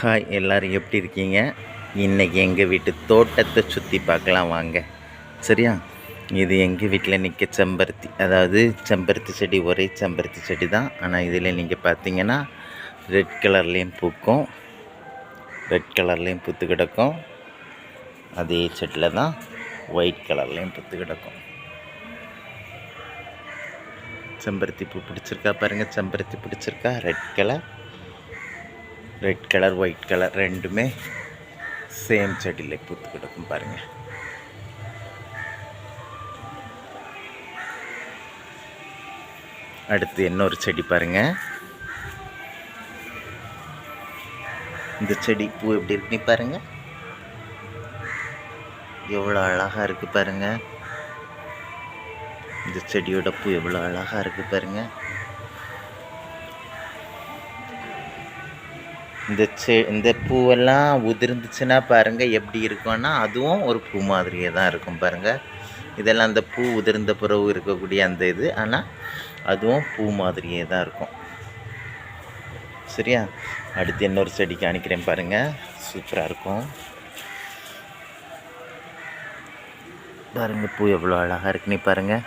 Hi, எல்லோரும் எப்படி இருக்கீங்க? இன்றைக்கி எங்கள் வீட்டு தோட்டத்தை சுற்றி பார்க்கலாம் வாங்க. சரியா? இது எங்கள் வீட்டில் நிற்க செம்பருத்தி, அதாவது செம்பருத்தி செடி, ஒரே செம்பருத்தி செடி தான். ஆனால் இதில் நீங்கள் பார்த்தீங்கன்னா ரெட் கலர்லேயும் பூக்கும், ரெட் கலர்லேயும் பூத்து கிடக்கும். அதே செடியில் தான் ஒயிட் கலர்லேயும் பூத்து கிடக்கும். செம்பருத்தி பூ பிடிச்சிருக்கா பாருங்கள், செம்பருத்தி பிடிச்சிருக்கா? ரெட் கலர் ஒயிட் கலர் ரெண்டுமே சேம் செடியில் பூத்து கிடக்கும் பாருங்கள். அடுத்து இன்னொரு செடி பாருங்கள். இந்த செடி பூ எப்படி இருக்குன்னு பாருங்கள், எவ்வளோ அழகாக இருக்குது பாருங்கள். இந்த செடியோட பூ எவ்வளோ அழகாக இருக்குது பாருங்கள். இந்த பூவெல்லாம் உதிர்ந்துச்சுன்னா பாருங்கள் எப்படி இருக்கும்னா, அதுவும் ஒரு பூ மாதிரியே தான் இருக்கும் பாருங்கள். இதெல்லாம் அந்த பூ உதிர்ந்த பிறகு இருக்கக்கூடிய அந்த இது, ஆனால் அதுவும் பூ மாதிரியே தான் இருக்கும். சரியா? அடுத்து இன்னொரு செடி காணிக்கிறேன் பாருங்கள், சூப்பராக இருக்கும் பாருங்கள். பூ எவ்வளோ அழகாக இருக்குன்னு பாருங்கள்.